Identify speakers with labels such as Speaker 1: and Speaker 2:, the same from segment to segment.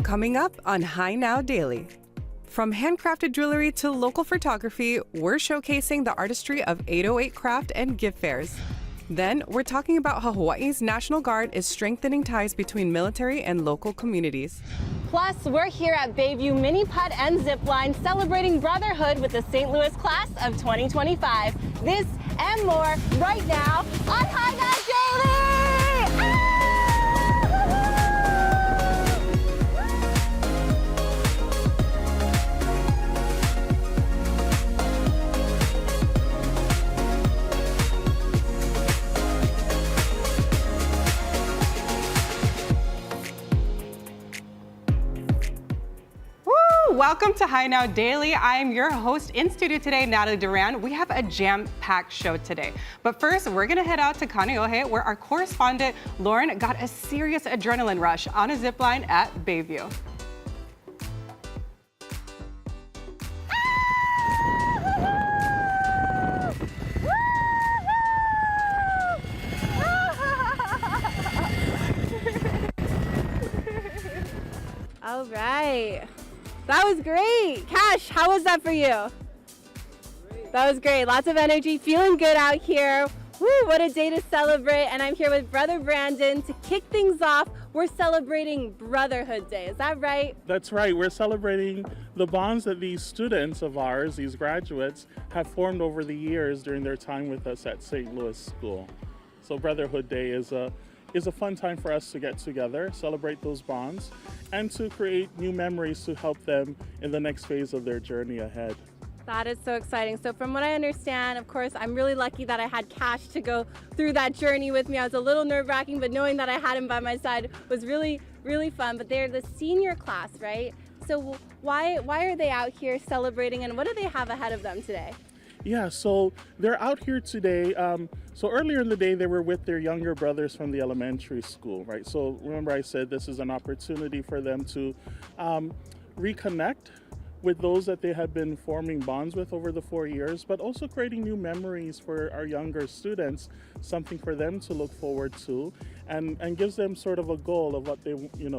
Speaker 1: Coming up on High Now Daily. From handcrafted jewelry to local photography, we're showcasing the artistry of 808 craft and gift fairs. Then, we're talking about how Hawaii's National Guard is strengthening ties between military and local communities.
Speaker 2: Plus, we're here at Bayview Mini Putt and Zipline celebrating Brotherhood with the St. Louis class of 2025. This and more right now on High Now Daily!
Speaker 3: Welcome to High Now Daily. I'm your host in studio today, Natalie Duran. We have a jam-packed show today. But first, we're gonna head out to Kaneohe, where our correspondent, Lauren, got a serious adrenaline rush on a zip line at Bayview.
Speaker 2: All right. That was great. Cash, how was that for you? That was great. Lots of energy, feeling good out here. Woo, what a day to celebrate. And I'm here with Brother Brandon to kick things off. We're celebrating Brotherhood Day. Is that right?
Speaker 4: That's right. We're celebrating the bonds that these students of ours, these graduates, have formed over the years during their time with us at St. Louis School. So Brotherhood Day is a fun time for us to get together, celebrate those bonds, and to create new memories to help them in the next phase of their journey ahead.
Speaker 2: That is so exciting. So from what I understand, of course, I'm really lucky that I had Cash to go through that journey with me. I was a little nerve-wracking, but knowing that I had him by my side was really, really fun. But they're the senior class, right? So why are they out here celebrating, and what do they have ahead of them today?
Speaker 4: Yeah, so they're out here today. So earlier in the day, they were with their younger brothers from the elementary school, right? So remember I said this is an opportunity for them to reconnect with those that they had been forming bonds with over the 4 years, but also creating new memories for our younger students, something for them to look forward to, and gives them sort of a goal of what they,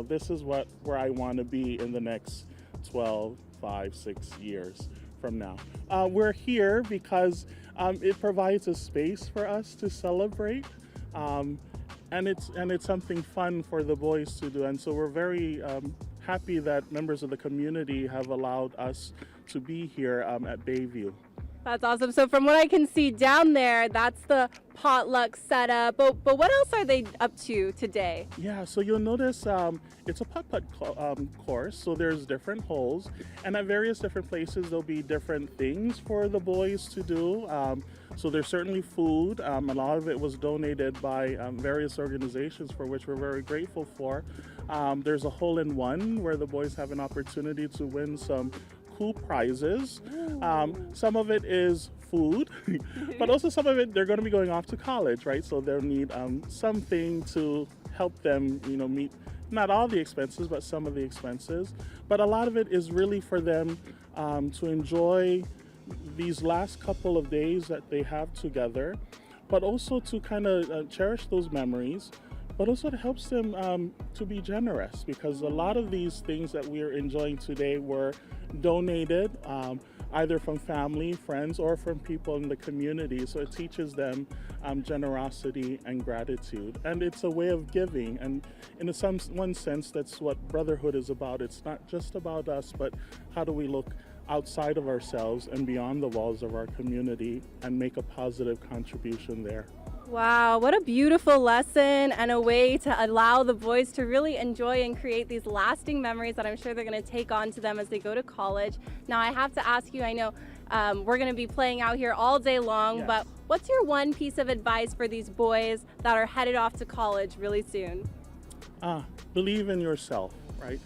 Speaker 4: this is where I want to be in the next 12, 5, 6 years from now. We're here because it provides a space for us to celebrate, and it's something fun for the boys to do. And so we're very happy that members of the community have allowed us to be here at Bayview.
Speaker 2: That's awesome. So from what I can see down there, that's the potluck setup. But what else are they up to today?
Speaker 4: Yeah, so you'll notice it's a putt-putt course, so there's different holes, and at various different places there'll be different things for the boys to do. So there's certainly food. A lot of it was donated by various organizations for which we're very grateful for. There's a hole-in-one where the boys have an opportunity to win some cool prizes. Some of it is food, but also some of it they're going to be going off to college, right? So they'll need something to help them, meet not all the expenses, but some of the expenses. But a lot of it is really for them to enjoy these last couple of days that they have together, but also to kind of cherish those memories, but also it helps them to be generous, because a lot of these things that we are enjoying today were donated either from family, friends, or from people in the community. So it teaches them generosity and gratitude. And it's a way of giving. And in one sense, that's what Brotherhood is about. It's not just about us, but how do we look outside of ourselves and beyond the walls of our community and make a positive contribution there.
Speaker 2: Wow, what a beautiful lesson and a way to allow the boys to really enjoy and create these lasting memories that I'm sure they're going to take on to them as they go to college. Now, I have to ask you, I know we're going to be playing out here all day long, yes, but what's your one piece of advice for these boys that are headed off to college really soon?
Speaker 4: Believe in yourself, right?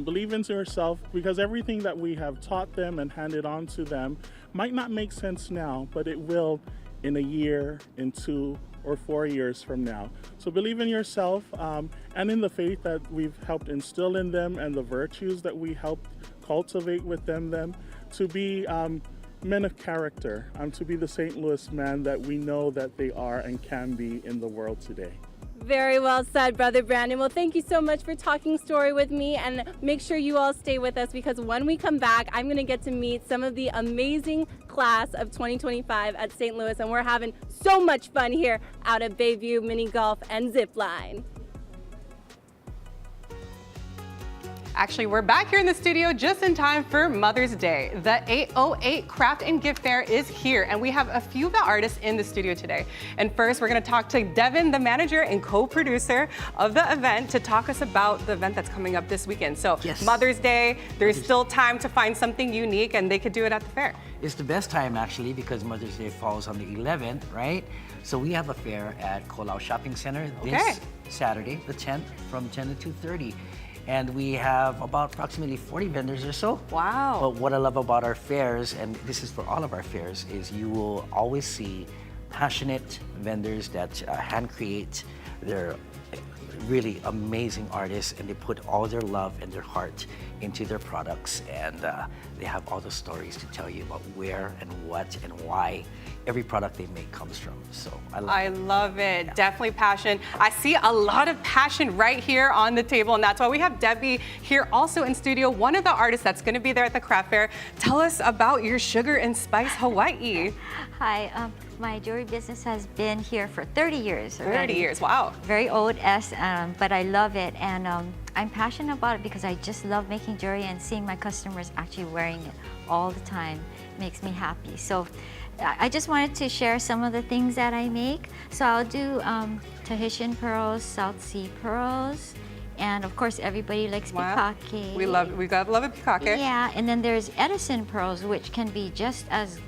Speaker 4: Believe in yourself, because everything that we have taught them and handed on to them might not make sense now, but it will in a year, in 2 or 4 years from now. So believe in yourself and in the faith that we've helped instill in them and the virtues that we helped cultivate within them to be men of character, to be the St. Louis man that we know that they are and can be in the world today.
Speaker 2: Very well said, Brother Brandon. Well, thank you so much for talking story with me, and make sure you all stay with us because when we come back, I'm going to get to meet some of the amazing class of 2025 at St. Louis, and we're having so much fun here out at Bayview Mini Golf and Zip Line.
Speaker 3: Actually, we're back here in the studio just in time for Mother's Day. The 808 Craft and Gift Fair is here, and we have a few of the artists in the studio today. And first, we're going to talk to Devin, the manager and co-producer of the event, to talk us about the event that's coming up this weekend. So,
Speaker 5: Yes.
Speaker 3: Mother's Day, there's still time to find something unique, and they could do it at the fair.
Speaker 5: It's the best time actually because Mother's Day falls on the 11th, right? So we have a fair at Kolau Shopping Center this Saturday, the 10th, from 10 to 2:30. And we have about approximately 40 vendors or so.
Speaker 3: Wow.
Speaker 5: But what I love about our fairs, and this is for all of our fairs, is you will always see passionate vendors that hand create. They're really amazing artists, and they put all their love and their heart into their products, and they have all the stories to tell you about where and what and why every product they make comes from. So I love it.
Speaker 3: Yeah. Definitely passion. I see a lot of passion right here on the table, and that's why we have Debbie here also in studio, one of the artists that's going to be there at the craft fair. Tell us about your Sugar and Spice Hawaii.
Speaker 6: Hi, my jewelry business has been here for 30 years already.
Speaker 3: 30 years, wow.
Speaker 6: Very old, but I love it, and I'm passionate about it because I just love making jewelry, and seeing my customers actually wearing it all the time makes me happy. So I just wanted to share some of the things that I make. So I'll do Tahitian pearls, South Sea pearls, and of course everybody likes pikake.
Speaker 3: We gotta love a pikake.
Speaker 6: Yeah, and then there's Edison pearls, which can be just as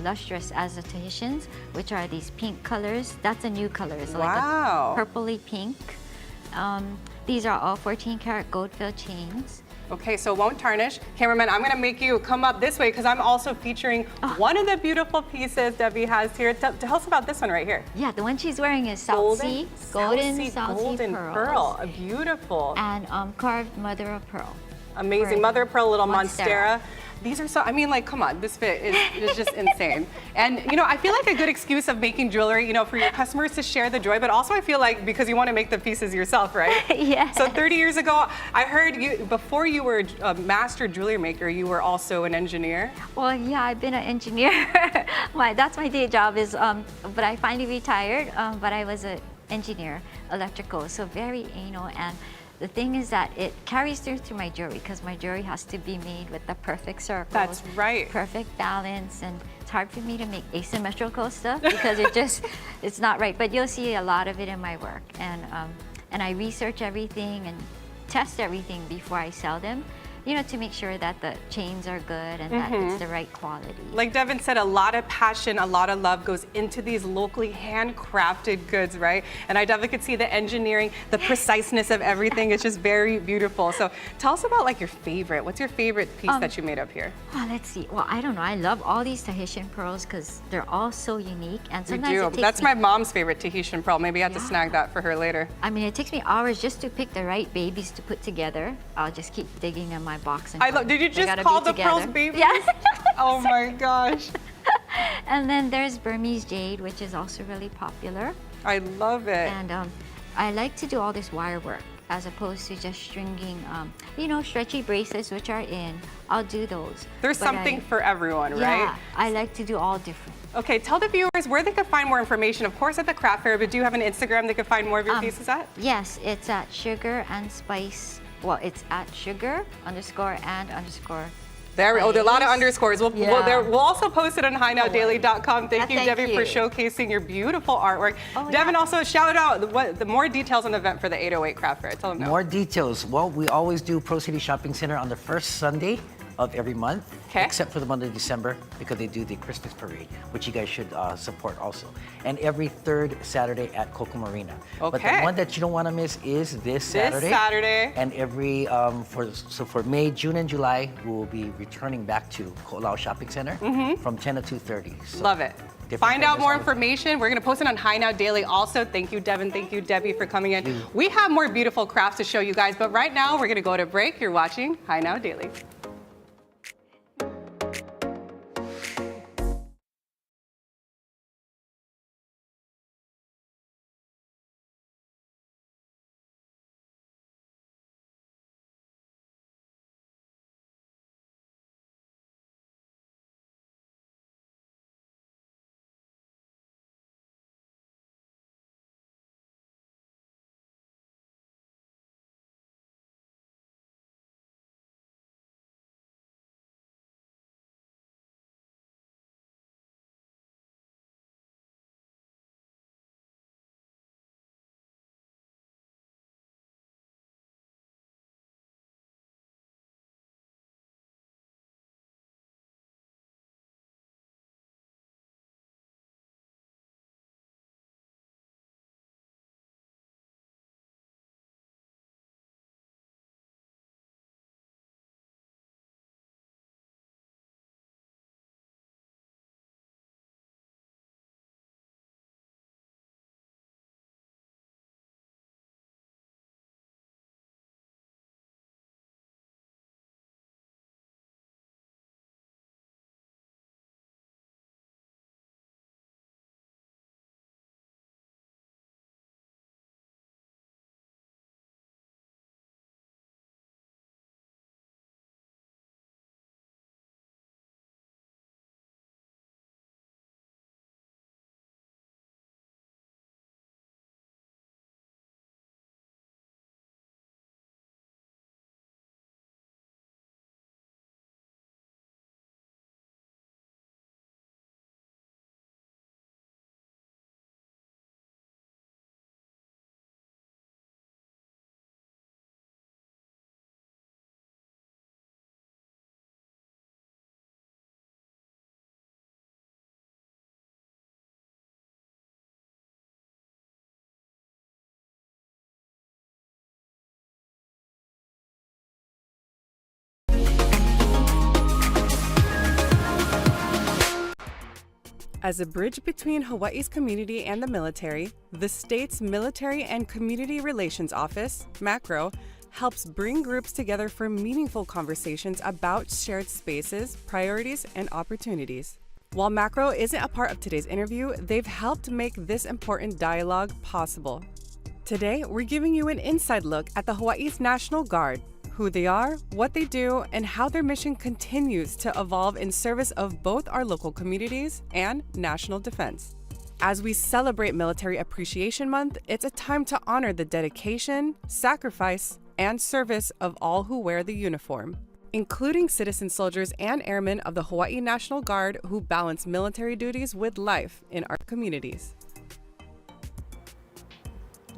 Speaker 6: lustrous as the Tahitians, which are these pink colors. That's a new color, so
Speaker 3: Wow.
Speaker 6: like a purpley pink. These are all 14 karat gold fill chains.
Speaker 3: Okay, so it won't tarnish. Cameraman, I'm gonna make you come up this way because I'm also featuring one of the beautiful pieces Debbie has here. Tell us about this one right here.
Speaker 6: Yeah, the one she's wearing is South Sea, golden South Sea
Speaker 3: pearl. Beautiful.
Speaker 6: and carved mother of pearl.
Speaker 3: Amazing. Mother of pearl, little
Speaker 6: Monstera.
Speaker 3: monstera. These are so, I mean, like, come on, this fit is just insane. And, you know, I feel like a good excuse of making jewelry, you know, for your customers to share the joy, but also I feel like because you want to make the pieces yourself, right?
Speaker 6: Yes.
Speaker 3: So 30 years ago, I heard you, before you were a master jewelry maker, you were also an engineer.
Speaker 6: Well, yeah, I've been an engineer. That's my day job is, but I finally retired, but I was an engineer, electrical, so very anal. And the thing is that it carries through to my jewelry because my jewelry has to be made with the perfect circles.
Speaker 3: That's right.
Speaker 6: Perfect balance, and it's hard for me to make asymmetrical stuff because it's not right. But you'll see a lot of it in my work, and I research everything and test everything before I sell them, you know, to make sure that the chains are good and that it's the right quality.
Speaker 3: Like Devin said, a lot of passion, a lot of love goes into these locally handcrafted goods, right? And I definitely could see the engineering, the preciseness of everything. It's just very beautiful. So tell us about like your favorite. What's your favorite piece that you made up here?
Speaker 6: Well, let's see. Well, I don't know. I love all these Tahitian pearls because they're all so unique. And
Speaker 3: You
Speaker 6: sometimes
Speaker 3: do.
Speaker 6: it takes
Speaker 3: That's
Speaker 6: me,
Speaker 3: my mom's favorite Tahitian pearl. Maybe I have to snag that for her later.
Speaker 6: I mean, it takes me hours just to pick the right babies to put together. I'll just keep digging in my box. And
Speaker 3: Did you
Speaker 6: they
Speaker 3: just
Speaker 6: gotta
Speaker 3: call
Speaker 6: be
Speaker 3: the pearls
Speaker 6: together.
Speaker 3: babies?
Speaker 6: Yes.
Speaker 3: Oh my gosh.
Speaker 6: And then there's Burmese jade, which is also really popular.
Speaker 3: I love it.
Speaker 6: And I like to do all this wire work as opposed to just stringing, you know, stretchy bracelets, which are in. I'll do those.
Speaker 3: There's
Speaker 6: But
Speaker 3: something for everyone, right?
Speaker 6: Yeah, I like to do all different.
Speaker 3: Okay, tell the viewers where they can find more information. Of course, at the craft fair, but do you have an Instagram they can find more of your pieces at?
Speaker 6: Yes, it's at Sugar and Spice. Well, it's at sugar_and_.
Speaker 3: There are a lot of underscores.
Speaker 6: Yeah.
Speaker 3: We'll also post it on HighNowDaily.com. Thank you,
Speaker 6: Thank
Speaker 3: Debbie, for
Speaker 6: you.
Speaker 3: showcasing your beautiful artwork.
Speaker 6: Oh,
Speaker 3: Devin,
Speaker 6: yeah.
Speaker 3: also shout out the more details on the event for the 808 Craft Fair. Tell them now.
Speaker 5: More details. Well, we always do Pro City Shopping Center on the first Sunday of every month, except for the month of December because they do the Christmas parade, which you guys should support also. And every third Saturday at Coco Marina. But the one that you don't want to miss is this Saturday.
Speaker 3: This Saturday.
Speaker 5: And every for May, June, and July, we will be returning back to Ko'olau Shopping Center from 10 to 2:30. So
Speaker 3: Love it. Find out more information. We're going to post it on High Now Daily also. Thank you, Devin. Thank you, Debbie, for coming in. We have more beautiful crafts to show you guys, but right now we're going to go to break. You're watching High Now Daily.
Speaker 1: As a bridge between Hawaii's community and the military, the state's Military and Community Relations Office, MACRO, helps bring groups together for meaningful conversations about shared spaces, priorities, and opportunities. While MACRO isn't a part of today's interview, they've helped make this important dialogue possible. Today, we're giving you an inside look at the Hawaii's National Guard, who they are, what they do, and how their mission continues to evolve in service of both our local communities and national defense. As we celebrate Military Appreciation Month, it's a time to honor the dedication, sacrifice, and service of all who wear the uniform, including citizen soldiers and airmen of the Hawaii National Guard who balance military duties with life in our communities.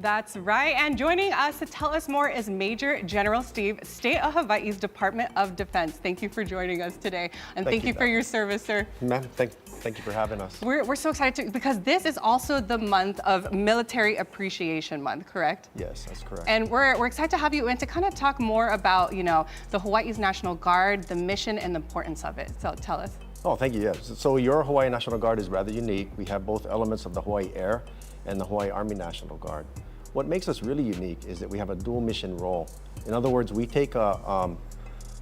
Speaker 3: That's right. And joining us to tell us more is Major General Steve, State of Hawaii's Department of Defense. Thank you for joining us today. And thank you for your service, sir.
Speaker 7: Ma'am, thank you for having us.
Speaker 3: We're so excited because this is also the month of Military Appreciation Month, correct?
Speaker 7: Yes, that's correct.
Speaker 3: And we're excited to have you in to kind of talk more about, the Hawaii's National Guard, the mission and the importance of it. So tell us.
Speaker 7: Oh, thank you, yes. So your Hawaii National Guard is rather unique. We have both elements of the Hawaii Air and the Hawaii Army National Guard. What makes us really unique is that we have a dual mission role. In other words, we take an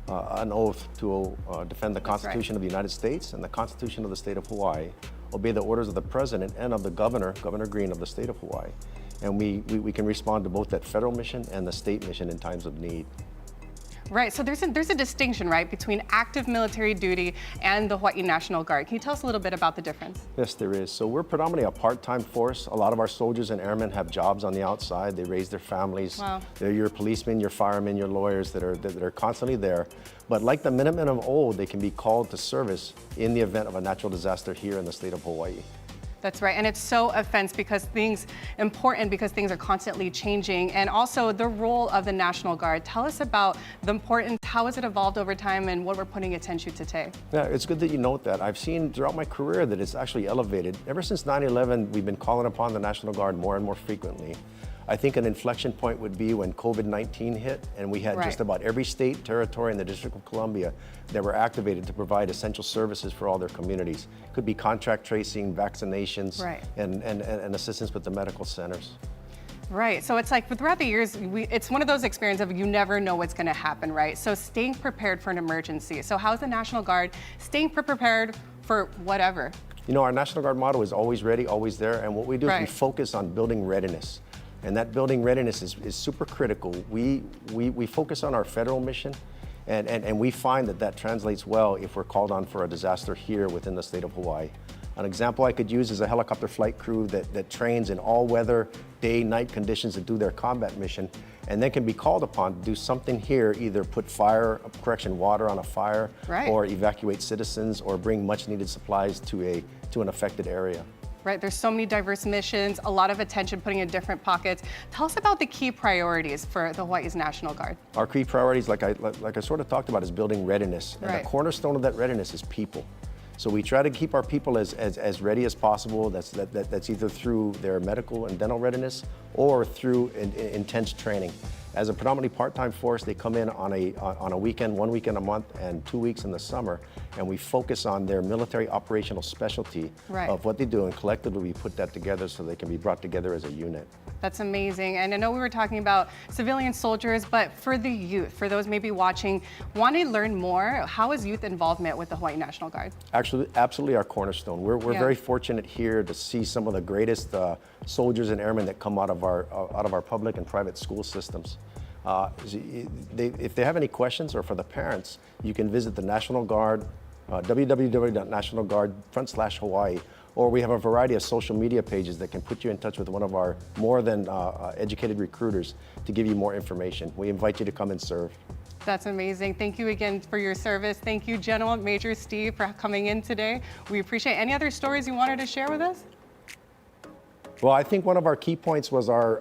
Speaker 7: oath to defend the Constitution of the United States and the Constitution of the State of Hawaii, obey the orders of the President and of the Governor Green of the State of Hawaii. And we can respond to both that federal mission and the state mission in times of need.
Speaker 3: Right, so there's a distinction, right, between active military duty and the Hawaii National Guard. Can you tell us a little bit about the difference?
Speaker 7: Yes, there is. So we're predominantly a part-time force. A lot of our soldiers and airmen have jobs on the outside. They raise their families.
Speaker 3: Wow.
Speaker 7: They're your policemen, your firemen, your lawyers that are constantly there. But like the Minutemen of old, they can be called to service in the event of a natural disaster here in the state of Hawaii.
Speaker 3: That's right, and it's so because things are constantly changing, and also the role of the National Guard. Tell us about the importance, how has it evolved over time, and what we're putting attention to today.
Speaker 7: Yeah, it's good that you note that. I've seen throughout my career that it's actually elevated. Ever since 9/11, we've been calling upon the National Guard more and more frequently. I think an inflection point would be when COVID-19 hit and we had just about every state, territory, and the District of Columbia that were activated to provide essential services for all their communities. Could be contract tracing, vaccinations, and assistance with the medical centers.
Speaker 3: Right, so it's like throughout the years, it's one of those experiences of you never know what's gonna happen, right? So staying prepared for an emergency. So how's the National Guard staying prepared for whatever?
Speaker 7: Our National Guard motto is always ready, always there, and what we do is we focus on building readiness. And that building readiness is super critical. We focus on our federal mission, and we find that translates well if we're called on for a disaster here within the state of Hawaii. An example I could use is a helicopter flight crew that trains in all weather, day, night conditions to do their combat mission, and then can be called upon to do something here, either put water on a fire, or evacuate citizens, or bring much needed supplies to an affected area.
Speaker 3: Right, there's so many diverse missions, a lot of attention putting in different pockets. Tell us about the key priorities for the Hawaii's National Guard.
Speaker 7: Our key priorities, like I sort of talked about, is building readiness. And the cornerstone of that readiness is people. So we try to keep our people as ready as possible. That's either through their medical and dental readiness or through intense training. As a predominantly part-time force, they come in on a weekend, 1 weekend a month, and 2 weeks in the summer, and we focus on their military operational specialty of what they do, and collectively we put that together so they can be brought together as a unit.
Speaker 3: That's amazing. And I know we were talking about civilian soldiers, but for the youth, for those maybe watching, want to learn more, how is youth involvement with the Hawaii National Guard? Actually,
Speaker 7: absolutely our cornerstone. We're very fortunate here to see some of the greatest soldiers and airmen that come out of our public and private school systems. If they have any questions, or for the parents, you can visit the National Guard, www.nationalguard.com/Hawaii, or we have a variety of social media pages that can put you in touch with one of our more than educated recruiters to give you more information. We invite you to come and serve.
Speaker 3: That's amazing. Thank you again for your service. Thank you, General Major Steve, for coming in today. We appreciate it. Any other stories you wanted to share with us?
Speaker 7: Well, I think one of our key points was our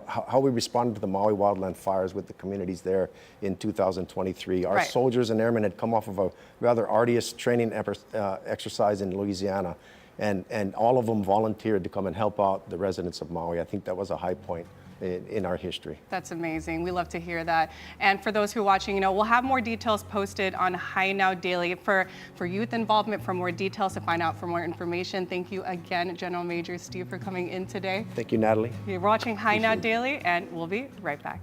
Speaker 7: how we responded to the Maui wildland fires with the communities there in 2023. Our soldiers and airmen had come off of a rather arduous training exercise in Louisiana, and all of them volunteered to come and help out the residents of Maui. I think that was a high point. in our history.
Speaker 3: That's amazing. We love to hear that. And for those who are watching, we'll have more details posted on Hi Now Daily for youth involvement, for more details, to find out for more information. Thank you again, General Major Steve, for coming in today.
Speaker 7: Thank you, Natalie.
Speaker 3: You're watching Hi Now Daily, and we'll be right back.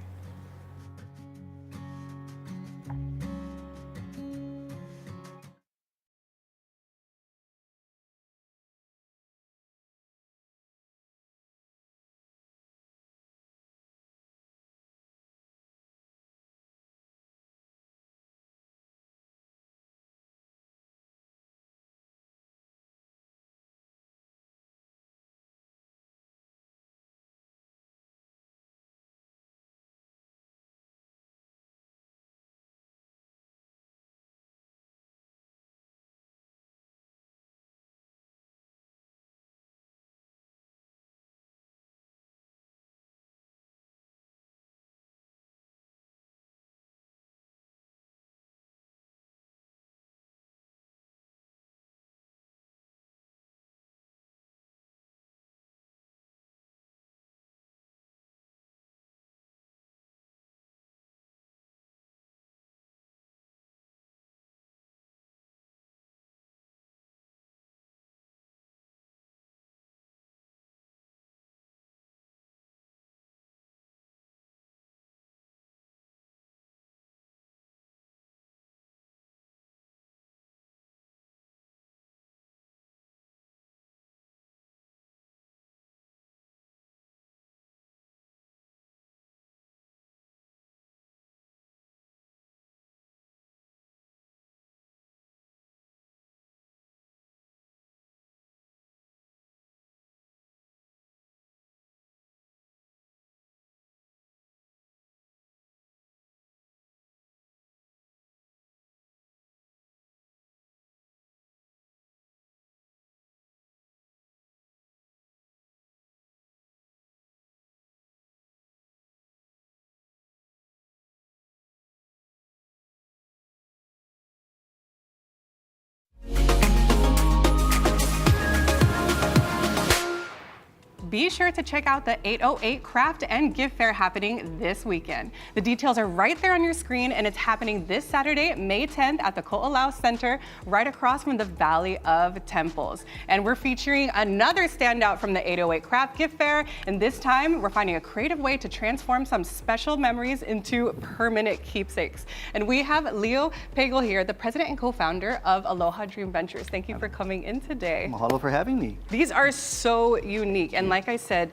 Speaker 3: Be sure to check out the 808 Craft and Gift Fair happening this weekend. The details are right there on your screen, and it's happening this Saturday, May 10th at the Ko'olau Center, right across from the Valley of Temples. And we're featuring another standout from the 808 Craft Gift Fair, and this time we're finding a creative way to transform some special memories into permanent keepsakes. And we have Leo Pagel here, the president and co-founder of Aloha Dream Ventures. Thank you for coming in today.
Speaker 8: Mahalo for having me.
Speaker 3: These are so unique, and like I said,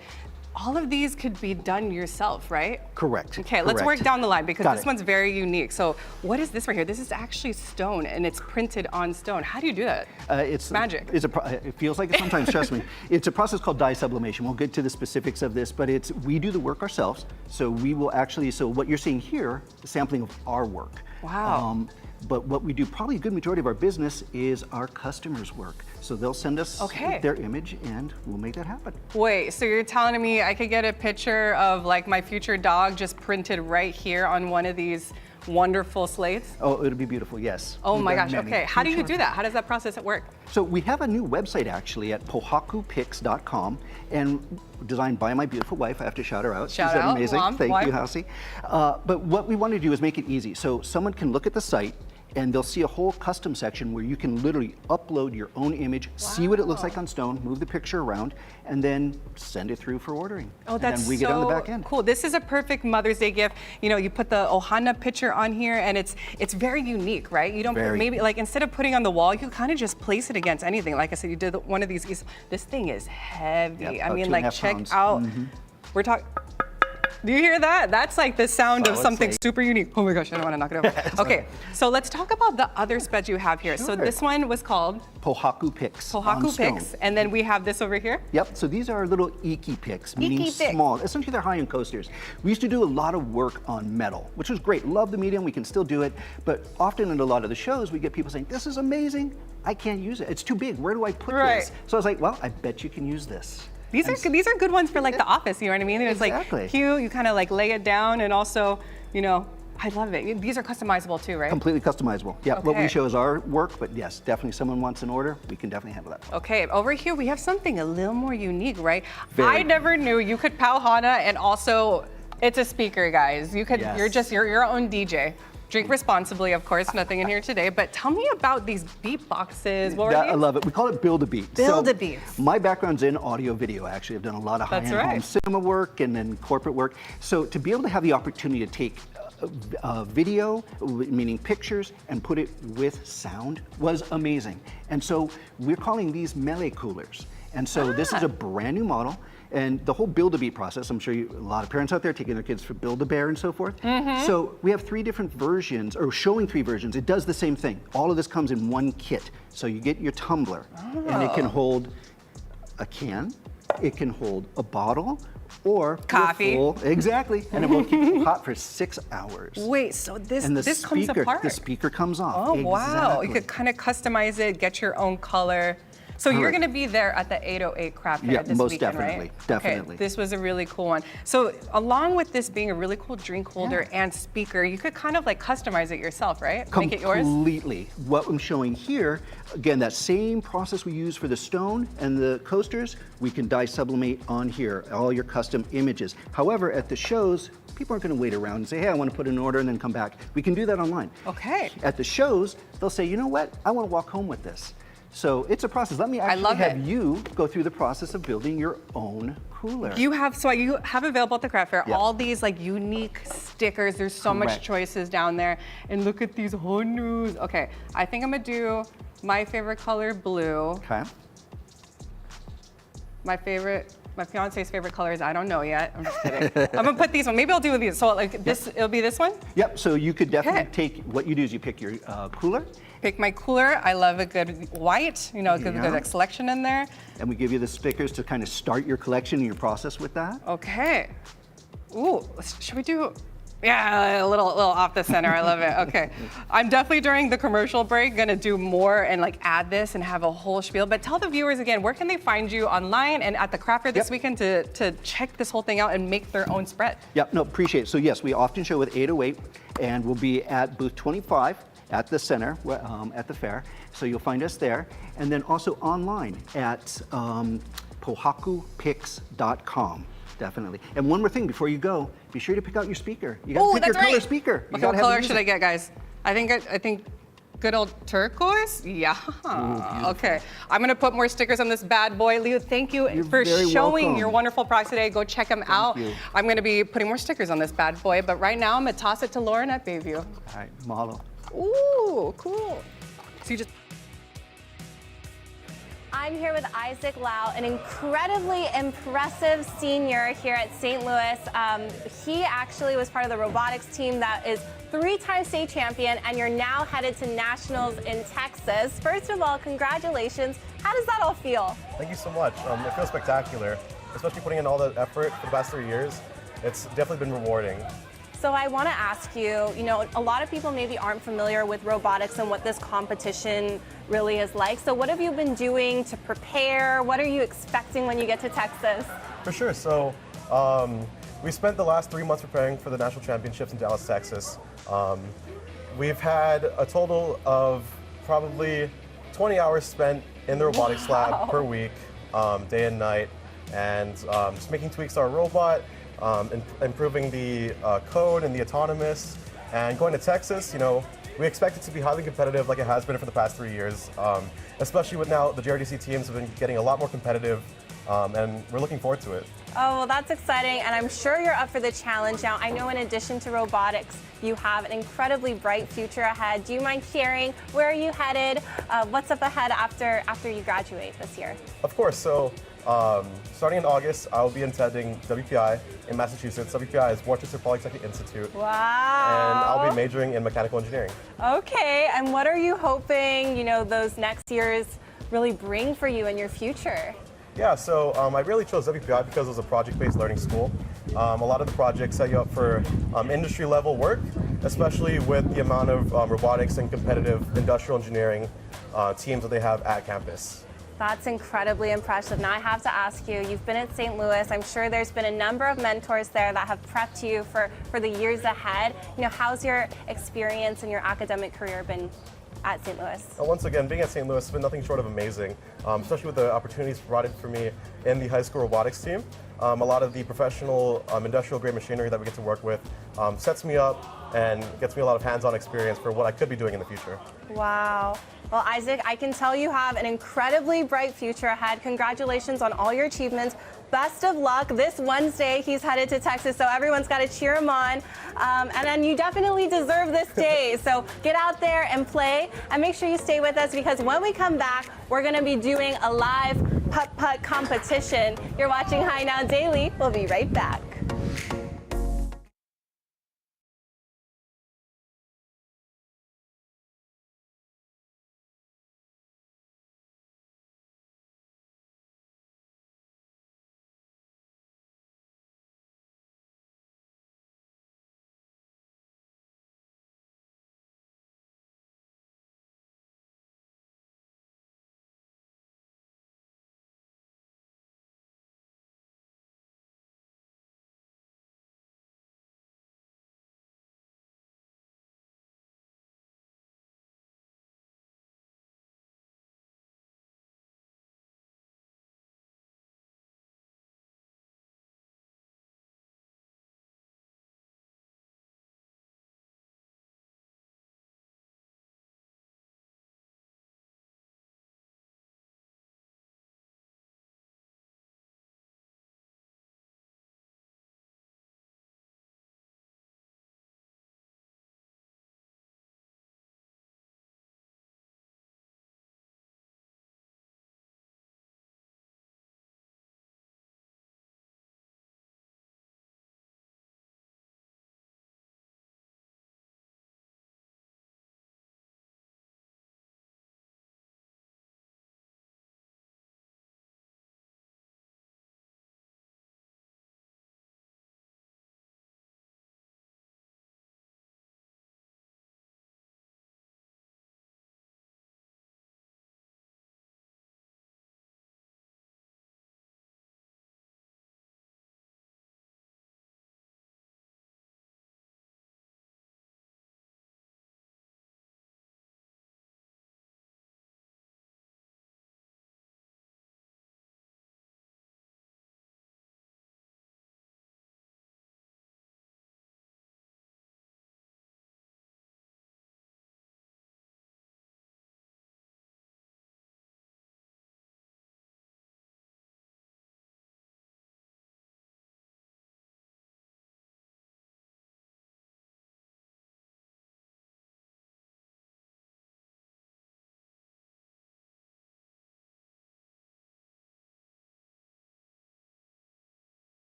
Speaker 3: all of these could be done yourself, right?
Speaker 8: Correct.
Speaker 3: Okay, let's work down the line, because
Speaker 8: Got
Speaker 3: this
Speaker 8: it.
Speaker 3: one's very unique. So what is this right here? This is actually stone, and it's printed on stone. How do you do that?
Speaker 8: It's
Speaker 3: magic.
Speaker 8: It feels like it sometimes, trust me. It's a process called dye sublimation. We'll get to the specifics of this, but we do the work ourselves. So we will actually, so what you're seeing here, the sampling of our work.
Speaker 3: Wow.
Speaker 8: But what we do, probably a good majority of our business, is our customers' work. So they'll send us their image, and we'll make that happen.
Speaker 3: Wait, so you're telling me I could get a picture of like my future dog just printed right here on one of these wonderful slates?
Speaker 8: Oh, it'll be beautiful, yes.
Speaker 3: Oh
Speaker 8: We've
Speaker 3: my
Speaker 8: done
Speaker 3: gosh,
Speaker 8: many.
Speaker 3: okay. How do you do that? How does that process work?
Speaker 8: So we have a new website actually at pohakupix.com, and designed by my beautiful wife. I have to shout her out.
Speaker 3: Shout
Speaker 8: She's
Speaker 3: out,
Speaker 8: amazing.
Speaker 3: Mom,
Speaker 8: Thank
Speaker 3: wife.
Speaker 8: you, Hasi. But what we want to do is make it easy. So someone can look at the site, and they'll see a whole custom section where you can literally upload your own image, see what it looks like on stone, move the picture around, and then send it through for ordering.
Speaker 3: Oh, that's
Speaker 8: and then we get on the back end.
Speaker 3: Cool. This is a perfect Mother's Day gift. You know, you put the Ohana picture on here, and it's very unique, right? You don't maybe like instead of putting on the wall, you kind of just place it against anything. Like I said, you did one of these. This thing is heavy.
Speaker 8: Yep,
Speaker 3: I mean,
Speaker 8: 2.5
Speaker 3: like check
Speaker 8: pounds.
Speaker 3: out. We're talking. Do you hear that? That's like the sound of something super unique. Oh my gosh, I don't want to knock it over. Okay, so let's talk about the other spuds you have here. So this one was called
Speaker 8: Pohaku Picks.
Speaker 3: Pohaku Picks, and then we have this over here.
Speaker 8: Yep, so these are little Iki picks, meaning
Speaker 3: Iki
Speaker 8: small. Essentially, they're high-end coasters. We used to do a lot of work on metal, which was great. Love the medium, we can still do it, but often in a lot of the shows, we get people saying, this is amazing, I can't use it. It's too big, where do I put this? So I was like, well, I bet you can use this.
Speaker 3: These are good ones for like the office, you know what I mean? It's like
Speaker 8: Exactly.
Speaker 3: cute, you kind of like lay it down, and also, you know, I love it. These are customizable too, right?
Speaker 8: Completely customizable. Yeah, what
Speaker 3: Okay.
Speaker 8: we show is our work, but yes, definitely someone wants an order, we can definitely handle that.
Speaker 3: Okay, over here we have something a little more unique, right?
Speaker 8: Very.
Speaker 3: I never knew you could pow Hana, and also it's a speaker, guys. You could,
Speaker 8: Yes.
Speaker 3: you're your own DJ. Drink responsibly, of course, nothing in here today, but tell me about these beat boxes. What were
Speaker 8: I
Speaker 3: these?
Speaker 8: love it. We call it Build-A-Beat.
Speaker 3: Build-A-Beat.
Speaker 8: My background's in audio video, actually. I've done a lot of
Speaker 3: That's
Speaker 8: high-end home
Speaker 3: right.
Speaker 8: cinema work and then corporate work. So to be able to have the opportunity to take video, meaning pictures, and put it with sound was amazing. And so we're calling these melee coolers. And so this is a brand new model. And the whole Build-A-Beat process, I'm sure a lot of parents out there taking their kids for Build-A-Bear and so forth. So we have 3 different versions, or showing 3 versions. It does the same thing. All of this comes in one kit. So you get your tumbler, and it can hold a can, it can hold a bottle, or
Speaker 3: Coffee.
Speaker 8: Exactly, and it will keep you hot for 6 hours.
Speaker 3: Wait, so this
Speaker 8: And the
Speaker 3: this comes
Speaker 8: speaker,
Speaker 3: apart.
Speaker 8: the speaker comes off.
Speaker 3: Oh, wow. You
Speaker 8: Exactly.
Speaker 3: could kind of customize it, get your own color. So you're
Speaker 8: Correct.
Speaker 3: going to be there at the 808 Craft Fair
Speaker 8: Yeah,
Speaker 3: this
Speaker 8: most
Speaker 3: weekend,
Speaker 8: definitely,
Speaker 3: right?
Speaker 8: definitely.
Speaker 3: Okay, this was a really cool one. So along with this being a really cool drink holder and speaker, you could kind of like customize it yourself, right? Make it yours?
Speaker 8: Completely. What I'm showing here, again, that same process we use for the stone and the coasters, we can dye sublimate on here, all your custom images. However, at the shows, people aren't going to wait around and say, hey, I want to put an order and then come back. We can do that online.
Speaker 3: Okay.
Speaker 8: At the shows, they'll say, you know what, I want to walk home with this. So it's a process. Let me actually
Speaker 3: love
Speaker 8: have
Speaker 3: it.
Speaker 8: you go through the process of building your own cooler.
Speaker 3: You have available at the craft fair
Speaker 8: Yeah.
Speaker 3: all these like unique stickers. There's so much
Speaker 8: Correct.
Speaker 3: choices down there. And look at these honus. Okay, I think I'm gonna do my favorite color, blue.
Speaker 8: Okay.
Speaker 3: My fiance's favorite color is I don't know yet. I'm just kidding. I'm gonna put these one. Maybe I'll do these. So like this, it'll be this one.
Speaker 8: Yep, so you could definitely
Speaker 3: Okay.
Speaker 8: take, what you do is you pick your cooler,
Speaker 3: Pick my cooler. I love a good white. You know, a good
Speaker 8: Yeah.
Speaker 3: like selection in there.
Speaker 8: and we give you the stickers to kind of start your collection and your process with that.
Speaker 3: Okay. Ooh, should we do? Yeah, a little off the center. I love it. Okay. I'm definitely during the commercial break gonna do more and like add this and have a whole spiel. But tell the viewers again, where can they find you online and at the craft fair this
Speaker 8: Yep.
Speaker 3: weekend to check this whole thing out and make their own spread?
Speaker 8: Yep, no, appreciate it. So yes, we often show with 808, and we'll be at booth 25 at the center, at the fair. So you'll find us there. And then also online at pohakupix.com, definitely. And one more thing before you go, be sure to pick out your speaker. You gotta
Speaker 3: Oh,
Speaker 8: pick
Speaker 3: that's
Speaker 8: your color
Speaker 3: right.
Speaker 8: speaker. You
Speaker 3: Okay,
Speaker 8: gotta
Speaker 3: what
Speaker 8: have
Speaker 3: color
Speaker 8: the
Speaker 3: should I
Speaker 8: music.
Speaker 3: get, guys? I think good old turquoise? Yeah. Okay. I'm gonna put more stickers on this bad boy. Leo, thank you
Speaker 8: You're
Speaker 3: for
Speaker 8: very
Speaker 3: showing
Speaker 8: welcome.
Speaker 3: your wonderful products today. Go check them out.
Speaker 8: you.
Speaker 3: I'm gonna be putting more stickers on this bad boy, but right now I'm gonna toss it to Lauren at Bayview.
Speaker 8: All right, mahalo.
Speaker 3: Ooh, cool. So you just
Speaker 2: I'm here with Isaac Lau, an incredibly impressive senior here at St. Louis. He actually was part of the robotics team that is 3-time state champion, and you're now headed to nationals in Texas. First of all, congratulations. How does that all feel?
Speaker 9: Thank you so much. It feels spectacular, especially putting in all the effort for the past 3 years. It's definitely been rewarding.
Speaker 2: So I want to ask you, a lot of people maybe aren't familiar with robotics and what this competition really is like. So what have you been doing to prepare? What are you expecting when you get to Texas?
Speaker 9: For sure. So we spent the last 3 months preparing for the national championships in Dallas, Texas. We've had a total of probably 20 hours spent in the robotics lab per week, day and night, and just making tweaks to our robot, improving the code and the autonomous, and going to Texas. We expect it to be highly competitive like it has been for the past 3 years, especially with now the JRDC teams have been getting a lot more competitive, and we're looking forward to it.
Speaker 2: Oh, well, that's exciting, and I'm sure you're up for the challenge. Now, I know in addition to robotics, you have an incredibly bright future ahead. Do you mind sharing where are you headed? What's up ahead after you graduate this year?
Speaker 9: Of course. So starting in August, I'll be attending WPI in Massachusetts. WPI is Worcester Polytechnic Institute.
Speaker 2: Wow.
Speaker 9: And I'll be majoring in mechanical engineering.
Speaker 2: Okay, and what are you hoping, those next years really bring for you in your future?
Speaker 9: Yeah, so I really chose WPI because it was a project-based learning school. A lot of the projects set you up for industry-level work, especially with the amount of robotics and competitive industrial engineering teams that they have at campus.
Speaker 2: That's incredibly impressive. Now I have to ask you, you've been at St. Louis. I'm sure there's been a number of mentors there that have prepped you for the years ahead. You know, how's your experience and your academic career been at St. Louis?
Speaker 9: Once again, being at St. Louis has been nothing short of amazing, especially with the opportunities provided for me in the high school robotics team. A lot of the professional industrial grade machinery that we get to work with sets me up and gets me a lot of hands-on experience for what I could be doing in the future.
Speaker 2: Wow. Well, Isaac, I can tell you have an incredibly bright future ahead. Congratulations on all your achievements. Best of luck. This Wednesday, he's headed to Texas, so everyone's got to cheer him on. And then you definitely deserve this day. So get out there and play, and make sure you stay with us, because when we come back, we're going to be doing a live putt-putt competition. You're watching High Now Daily. We'll be right back.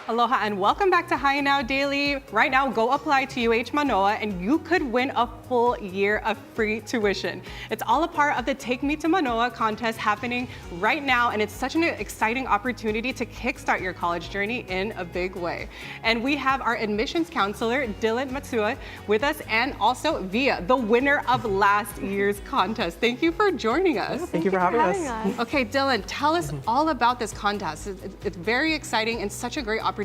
Speaker 3: Aloha and welcome back to High Now Daily. Right now, go apply to UH Manoa and you could win a full year of free tuition. It's all a part of the Take Me to Manoa contest happening right now, and it's such an exciting opportunity to kickstart your college journey in a big way. And we have our admissions counselor, Dylan Matsua, with us, and also Via, the winner of last year's contest. Thank you for joining us.
Speaker 10: Thank you for having us.
Speaker 3: Okay, Dylan, tell us all about this contest. It's very exciting and such a great opportunity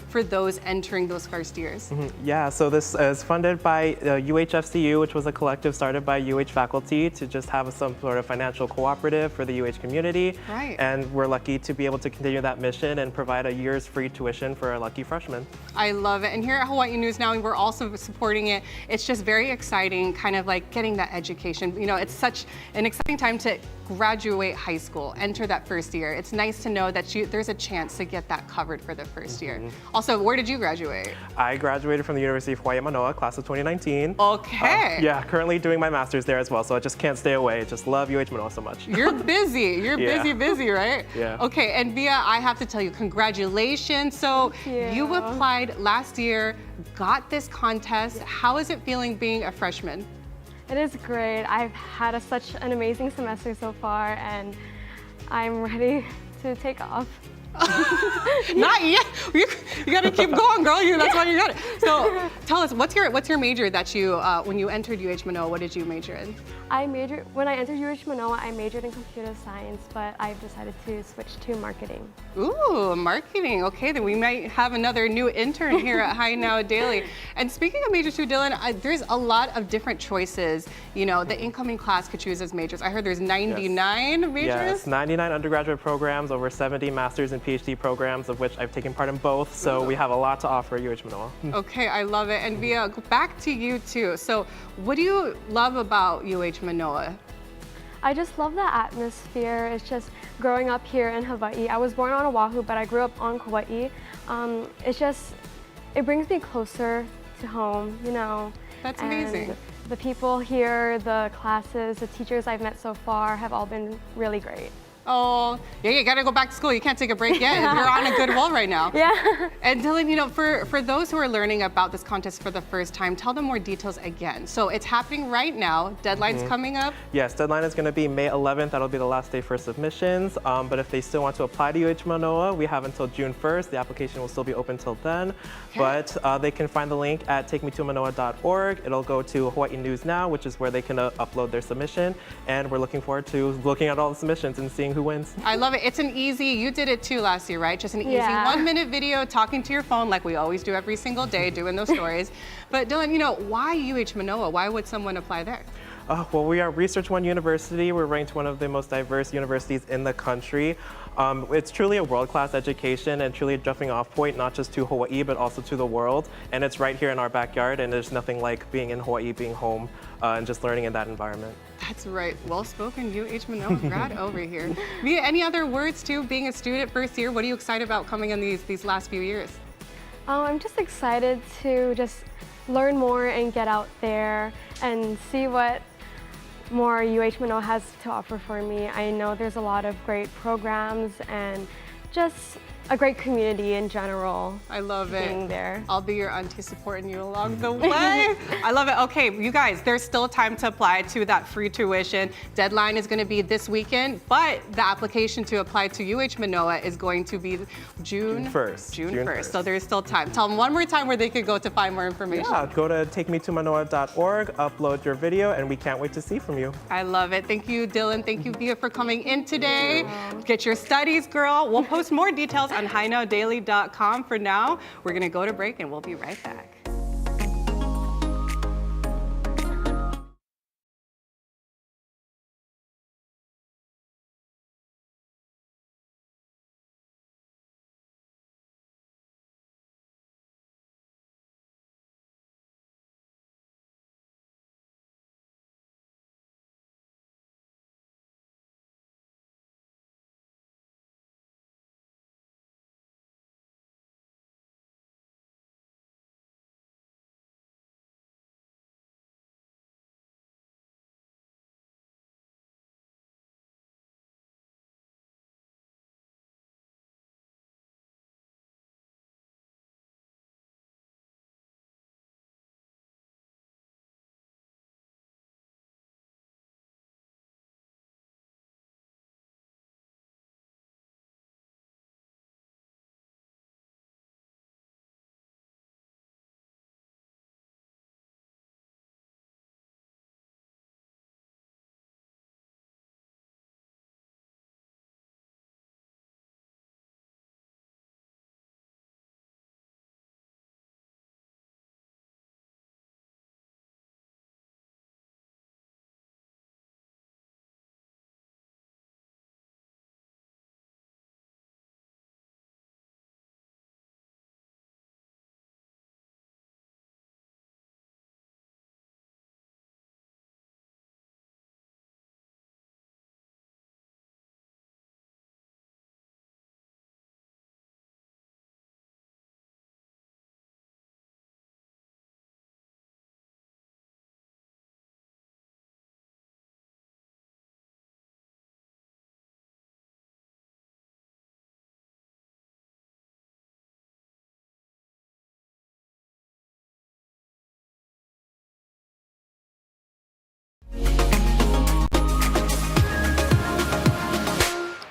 Speaker 3: for those entering those first years.
Speaker 10: Yeah, so this is funded by UHFCU, which was a collective started by UH faculty to just have some sort of financial cooperative for the UH community.
Speaker 3: Right.
Speaker 10: And we're lucky to be able to continue that mission and provide a year's free tuition for our lucky freshmen.
Speaker 3: I love it. And here at Hawaii News Now, we're also supporting it. It's just very exciting, kind of like getting that education. You know, it's such an exciting time to graduate high school, enter that first year. It's nice to know that there's a chance to get that covered for the first year. Also, where did you graduate?
Speaker 10: I graduated from the University of Hawaii at Manoa, class of 2019.
Speaker 3: Okay.
Speaker 10: Yeah, currently doing my master's there as well, so I just can't stay away. Just love UH Manoa so much.
Speaker 3: You're busy. You're
Speaker 10: Yeah.
Speaker 3: busy, right?
Speaker 10: Yeah.
Speaker 3: Okay, and Via, I have to tell you, congratulations. So you applied last year, got this contest. How is it feeling being a freshman?
Speaker 11: It is great. I've had such an amazing semester so far, and I'm ready to take off.
Speaker 3: Not yet. You got to keep going, girl. That's why you got it. So tell us, what's your major that you, when you entered UH Manoa, what did you major in?
Speaker 11: When I entered UH Manoa, I majored in computer science, but I've decided to switch to marketing.
Speaker 3: Ooh, marketing. Okay, then we might have another new intern here at High Now Daily. And speaking of majors too, Dylan, there's a lot of different choices. You know, the incoming class could choose as majors. I heard there's 99 majors?
Speaker 10: Yes, 99 undergraduate programs, over 70 master's and PhD programs, of which I've taken part in both. So we have a lot to offer at UH Manoa.
Speaker 3: Okay, I love it. And Via, back to you too. So what do you love about UH Manoa?
Speaker 11: I just love the atmosphere. It's just growing up here in Hawaii. I was born on Oahu, but I grew up on Kauai. It brings me closer to home, you know.
Speaker 3: That's
Speaker 11: and
Speaker 3: amazing.
Speaker 11: The people here, the classes, the teachers I've met so far have all been really great.
Speaker 3: Oh, yeah, you gotta go back to school. You can't take a break yet. You're on a good roll right now.
Speaker 11: Yeah.
Speaker 3: And Dylan, you know, for those who are learning about this contest for the first time, tell them more details again. So it's happening right now. Deadline's coming up.
Speaker 10: Yes, deadline is going to be May 11th. That'll be the last day for submissions. But if they still want to apply to UH Manoa, we have until June 1st. The application will still be open till then. Okay. But they can find the link at takemetomanoa.org. It'll go to Hawaii News Now, which is where they can upload their submission. And we're looking forward to looking at all the submissions and seeing who wins.
Speaker 3: I love it. It's an easy, you did it too last year, right? Just an easy 1 minute video talking to your phone like we always do every single day, doing those stories. But Dylan, you know, why UH Manoa? Why would someone apply there?
Speaker 10: Well, we are Research One University. We're ranked one of the most diverse universities in the country. It's truly a world-class education and truly a jumping off point, not just to Hawaii, but also to the world. And it's right here in our backyard, and there's nothing like being in Hawaii, being home, and just learning in that environment.
Speaker 3: That's right. Well-spoken UH Manoa grad over here. Mia, any other words too, being a student first year? What are you excited about coming in these last few years?
Speaker 11: I'm just excited to just learn more and get out there and see what more UH Manoa has to offer for me. I know there's a lot of great programs and just a great community in general.
Speaker 3: I love it.
Speaker 11: Being there.
Speaker 3: I'll be your auntie supporting you along the way. I love it. Okay, you guys, there's still time to apply to that free tuition. Deadline is going to be this weekend, but the application to apply to UH Manoa is going to be June 1st. June 1st. So there's still time. Tell them one more time where they could go to find more information.
Speaker 10: Yeah, go to takemetomanoa.org, upload your video, and we can't wait to see from you.
Speaker 3: I love it. Thank you, Dylan. Thank you, Via, for coming in today. Get your studies, girl. We'll post more details on highnowdaily.com. For now, we're going to go to break and we'll be right back.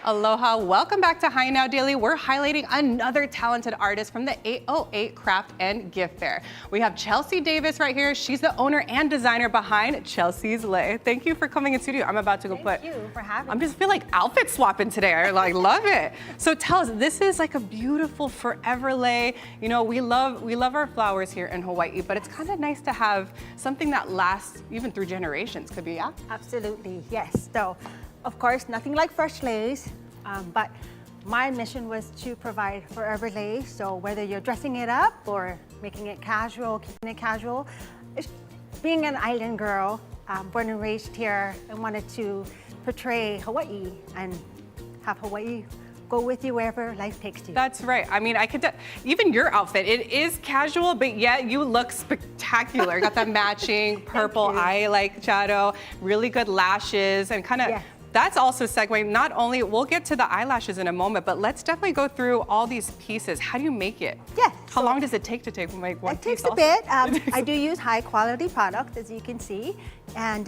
Speaker 3: Aloha, welcome back to Hi Now Daily. We're highlighting another talented artist from the 808 Craft and Gift Fair. We have Chelsea Davis right here. She's the owner and designer behind Chelsea's Lay. Thank you for coming in studio. I'm about to go
Speaker 12: Thank you for having me.
Speaker 3: I'm just feel like outfit swapping today. I like love it. So tell us, this is like a beautiful forever lay. You know, we love our flowers here in Hawaii, but it's kind of nice to have something that lasts even through generations. Could be, yeah?
Speaker 12: Absolutely, yes. So, of course, nothing like fresh lace, but my mission was to provide forever lace. So whether you're dressing it up or making it casual, keeping it casual, being an island girl, born and raised here, I wanted to portray Hawaii and have Hawaii go with you wherever life takes you.
Speaker 3: That's right. I mean, I could, even your outfit, it is casual, but yet you look spectacular. Got that matching purple eye like shadow, really good lashes, and kind of, that's also segueing, not only, we'll get to the eyelashes in a moment, but let's definitely go through all these pieces. How do you make it?
Speaker 12: Yes.
Speaker 3: How long does it take to make one piece?
Speaker 12: It takes a bit. I do use high quality products, as you can see, and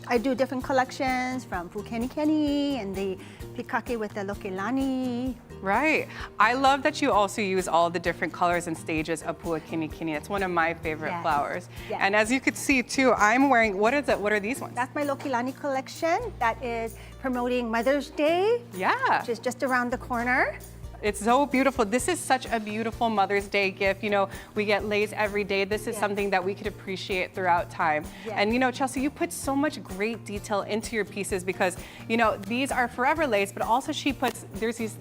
Speaker 12: I do different collections from Pukeni and the Pikake with the Lokelani.
Speaker 3: Right. I love that you also use all the different colors and stages of Puakinikini. It's one of my favorite flowers.
Speaker 12: Yes.
Speaker 3: And as you could see too, I'm wearing, what are these ones?
Speaker 12: That's my Lokelani collection. That is promoting Mother's Day.
Speaker 3: Yeah.
Speaker 12: Which is just around the corner.
Speaker 3: It's so beautiful. This is such a beautiful Mother's Day gift. You know, we get lays every day. This is something that we could appreciate throughout time.
Speaker 12: Yes.
Speaker 3: And you know, Chelsea, you put so much great detail into your pieces because, you know, these are forever lays, but also she puts, there's these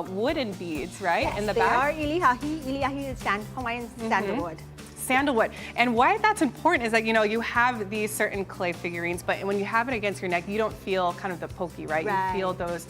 Speaker 3: wooden beads, right? In the back.
Speaker 12: They are ilihahi. Ilihahi is Hawaiian sandalwood.
Speaker 3: Sandalwood. And why that's important is that, you know, you have these certain clay figurines, but when you have it against your neck, you don't feel kind of the pokey, right? You feel those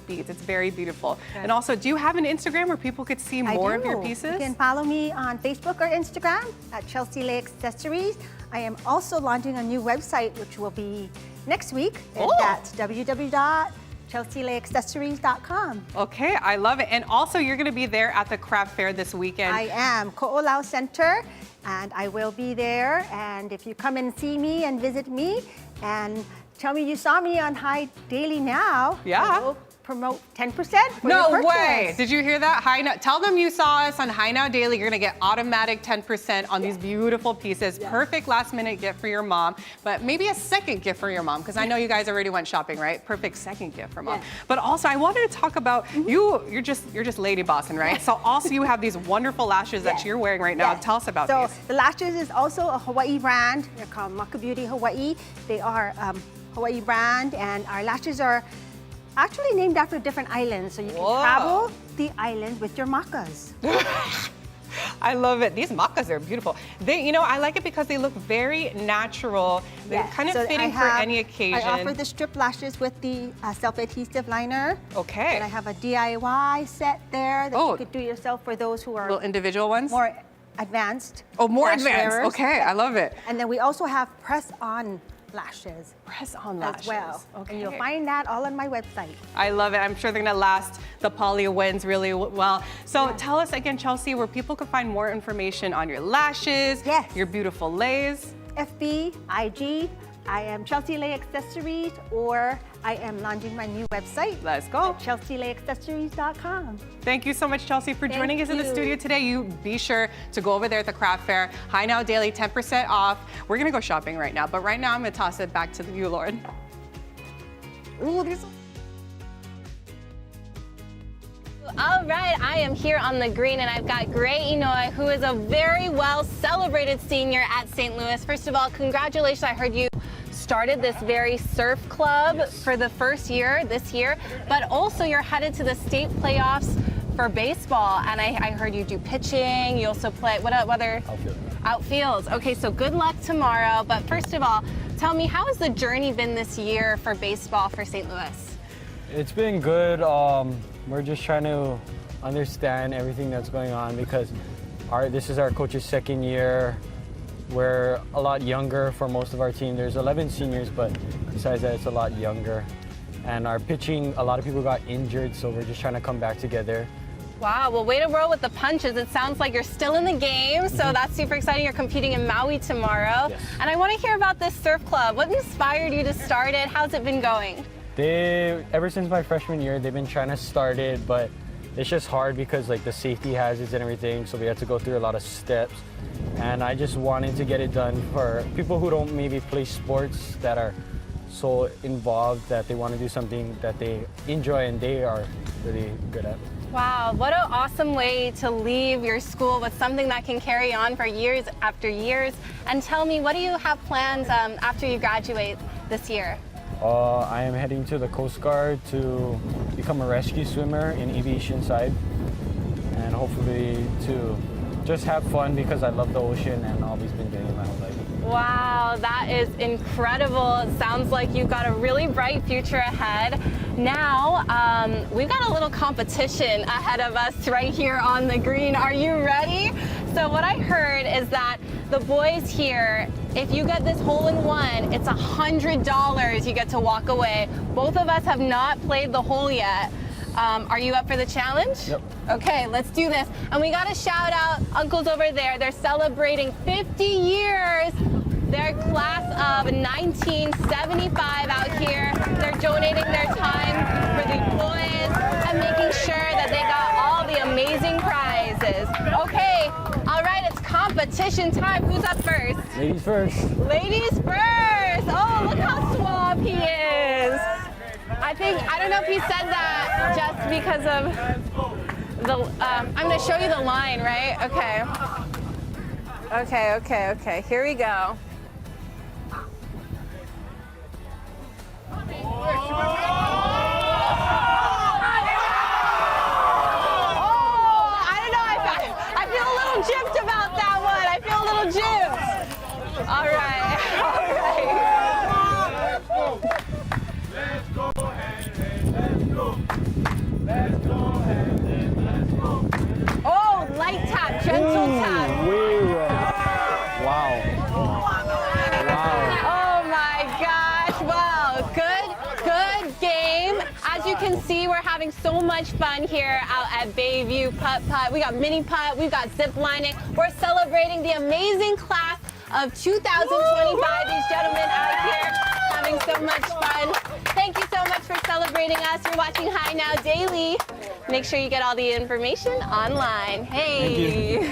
Speaker 3: beads. It's very beautiful. Right. And also, do you have an Instagram where people could see more of your pieces?
Speaker 12: You can follow me on Facebook or Instagram at Chelsea Lay Accessories. I am also launching a new website, which will be next week. And that's www.chelsealayaccessories.com.
Speaker 3: Okay, I love it. And also, you're going to be there at the craft fair this weekend.
Speaker 12: I am, Ko'olau Center, and I will be there. And if you come and see me and visit me and tell me you saw me on Hi Daily Now, I will promote 10% for your purchase.
Speaker 3: No way. Did you hear that? Hi Now, tell them you saw us on Hi Now Daily. You're going to get automatic 10% on these beautiful pieces. Perfect last minute gift for your mom, but maybe a second gift for your mom, because I know you guys already went shopping, right? Perfect second gift for mom. But also I wanted to talk about you're just lady bossing, right? So also you have these wonderful lashes that you're wearing right now. Tell us about these.
Speaker 12: So the lashes is also a Hawaii brand. They're called Maka Beauty Hawaii. They are Hawaii brand, and our lashes are actually named after different islands, so you can travel the islands with your makas.
Speaker 3: I love it. These makas are beautiful. They, you know, I like it because they look very natural. They're kind of fitting for any occasion.
Speaker 12: I offer the strip lashes with the self-adhesive liner.
Speaker 3: Okay.
Speaker 12: And I have a DIY set there that you could do yourself for those who are
Speaker 3: little individual ones,
Speaker 12: more advanced.
Speaker 3: Oh, more advanced. Okay, I love it.
Speaker 12: And then we also have press-on lashes.
Speaker 3: Press-on lashes.
Speaker 12: As well.
Speaker 3: Okay.
Speaker 12: And you'll find that all on my website.
Speaker 3: I love it. I'm sure they're going to last the poly winds really well. So tell us again, Chelsea, where people can find more information on your lashes, your beautiful lays.
Speaker 12: FB, IG, I am Chelsea Lay Accessories, or I am launching my new website.
Speaker 3: Let's go.
Speaker 12: ChelseaLayAccessories.com.
Speaker 3: Thank you so much, Chelsea, for joining us in the studio today. You be sure to go over there at the craft fair. Hi Now Daily, 10% off. We're going to go shopping right now, but right now I'm going to toss it back to you, Lauren. Ooh, these.
Speaker 2: All right, I am here on the green and I've got Gray Inouye, who is a very well celebrated senior at St. Louis. First of all, congratulations. I heard you started this very surf club for the first year this year, but also you're headed to the state playoffs for baseball, and I heard you do pitching. You also play, what other? Outfields. Okay, so good luck tomorrow, but first of all, tell me, how has the journey been this year for baseball for St. Louis?
Speaker 13: It's been good. We're just trying to understand everything that's going on because this is our coach's second year. We're a lot younger for most of our team. There's 11 seniors, but besides that, it's a lot younger. And our pitching, a lot of people got injured, so we're just trying to come back together.
Speaker 2: Wow, well, way to roll with the punches. It sounds like you're still in the game, so that's super exciting. You're competing in Maui tomorrow. And I want to hear about this surf club. What inspired you to start it? How's it been going?
Speaker 13: Ever since my freshman year, they've been trying to start it, but it's just hard because like the safety hazards and everything, so we had to go through a lot of steps. And I just wanted to get it done for people who don't maybe play sports, that are so involved that they want to do something that they enjoy and they are really good at.
Speaker 2: Wow, what an awesome way to leave your school with something that can carry on for years after years. And tell me, what do you have plans after you graduate this year?
Speaker 13: I am heading to the Coast Guard to become a rescue swimmer in aviation side, and hopefully to just have fun because I love the ocean and always been doing it my whole life.
Speaker 2: Wow, that is incredible. It sounds like you've got a really bright future ahead. Now, we've got a little competition ahead of us right here on the green. Are you ready? So what I heard is that the boys here, if you get this hole-in-one, it's $100 you get to walk away. Both of us have not played the hole yet. Are you up for the challenge?
Speaker 13: Yep.
Speaker 2: Okay, let's do this. And we got to shout out uncles over there. They're celebrating 50 years. They're class of 1975 out here. They're donating their time for the boys and making sure that they got all the amazing prizes. Okay, all right, it's competition time. Who's up first?
Speaker 13: Ladies first.
Speaker 2: Ladies first. Oh, look how suave he is. I don't know if he said that just because of the, I'm gonna show you the line, right? Okay, here we go. I feel a little gypped about that one. I feel a little gypped. All right. Oh, light tap, gentle tap.
Speaker 13: Wow.
Speaker 2: Oh my gosh, wow, good game. As you can see, we're having so much fun here out at Bayview Putt-Putt. We got mini putt, we've got zip lining. We're celebrating the amazing class of 2025. These gentlemen out here having so much fun. Thank you so much for celebrating us. You're watching High Now Daily. Make sure you get all the information online. Hey.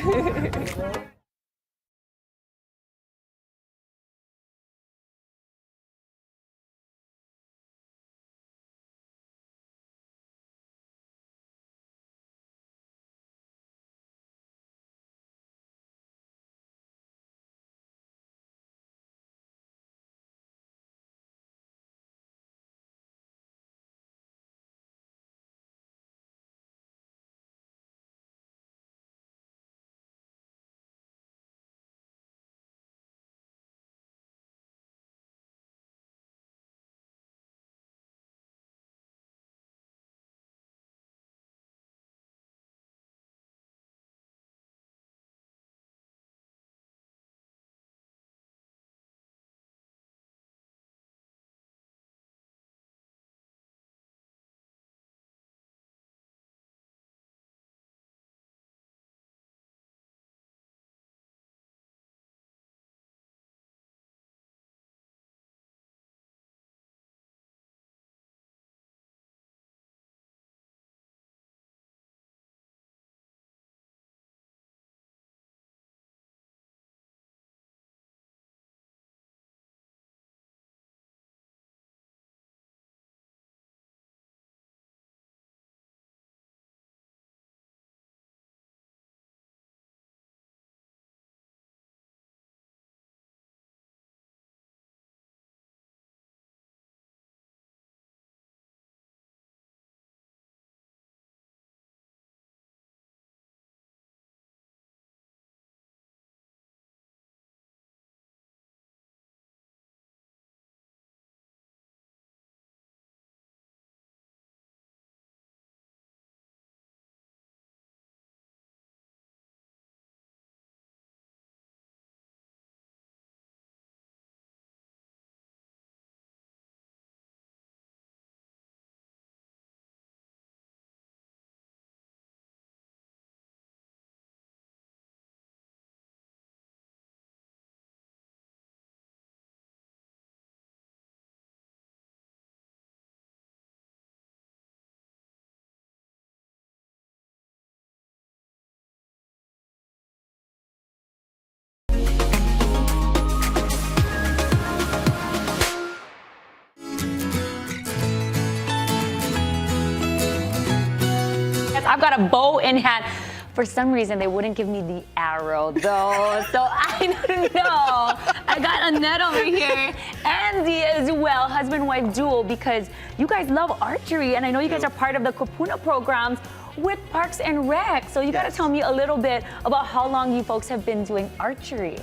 Speaker 14: I've got a bow in hand. For some reason, they wouldn't give me the arrow, though. So I don't know. I got Annette over here, Andy as well, husband-wife duo, because you guys love archery, and I know you guys are part of the Kupuna programs with Parks and Rec. So you got to tell me a little bit about how long you folks have been doing archery.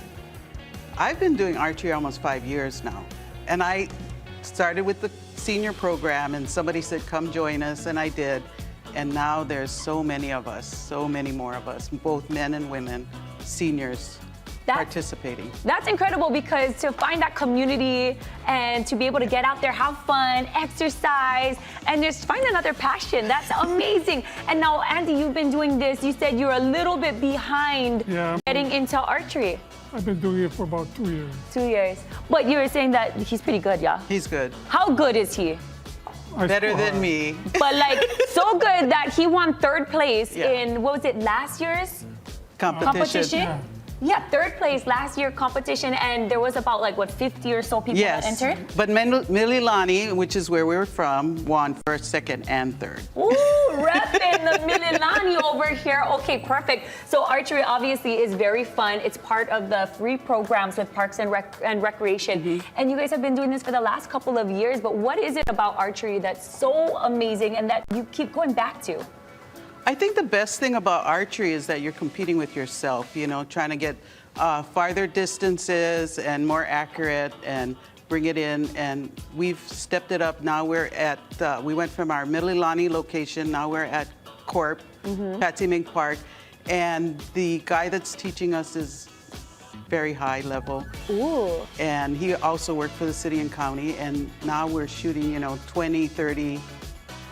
Speaker 15: I've been doing archery almost 5 years now, and I started with the senior program, and somebody said, come join us, and I did. And now there's so many of us, so many more of us, both men and women, seniors participating.
Speaker 14: That's incredible, because to find that community and to be able to get out there, have fun, exercise, and just find another passion. That's amazing. And now, Andy, you've been doing this. You said you're a little bit behind getting into archery.
Speaker 16: I've been doing it for about 2 years.
Speaker 14: 2 years. But you were saying that he's pretty good, yeah?
Speaker 15: He's good.
Speaker 14: How good is he?
Speaker 15: Better than me.
Speaker 14: But like, so good that he won 3rd place in, what was it, last year's competition? Yeah, 3rd place last year competition, and there was about like, what, 50 or so people that entered?
Speaker 15: But Mililani, which is where we were from, won 1st, 2nd, and 3rd.
Speaker 14: Ooh, repping the Mililani over here. Okay, perfect. So archery obviously is very fun. It's part of the free programs with Parks and Recreation. And you guys have been doing this for the last couple of years, but what is it about archery that's so amazing and that you keep going back to?
Speaker 15: I think the best thing about archery is that you're competing with yourself, you know, trying to get farther distances and more accurate and bring it in. And we've stepped it up. Now we're at, we went from our Mililani location, now we're at Corp, Patsy Mink Park. And the guy that's teaching us is very high level.
Speaker 14: Ooh.
Speaker 15: And he also worked for the city and county. And now we're shooting, you know, 20, 30,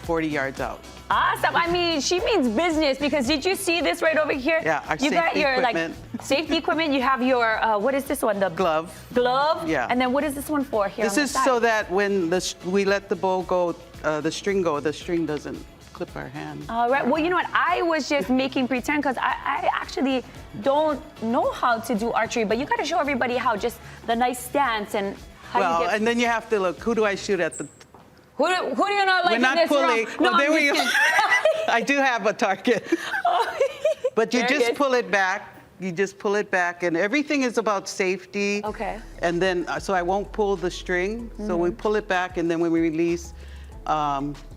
Speaker 15: 40 yards out.
Speaker 14: Awesome. I mean, she means business, because did you see this right over here?
Speaker 15: Yeah, our
Speaker 14: you got your
Speaker 15: equipment.
Speaker 14: Like safety equipment. You have your what is this one? The
Speaker 15: glove.
Speaker 14: Glove.
Speaker 15: Yeah.
Speaker 14: And then what is this one for here?
Speaker 15: This is so that when we let the bow go, the string go, the string doesn't clip our hand.
Speaker 14: All right. Well, you know what? I was just making pretend, because I actually don't know how to do archery, but you got to show everybody how, just the nice stance and how you get.
Speaker 15: And then you have to look. Who do I shoot at?
Speaker 14: Who do you not like?
Speaker 15: We're not pulling.
Speaker 14: No,
Speaker 15: there we go. I do have a target. But you just pull it back. You just pull it back, and everything is about safety.
Speaker 14: Okay.
Speaker 15: And then, so I won't pull the string. So we pull it back, and then when we release,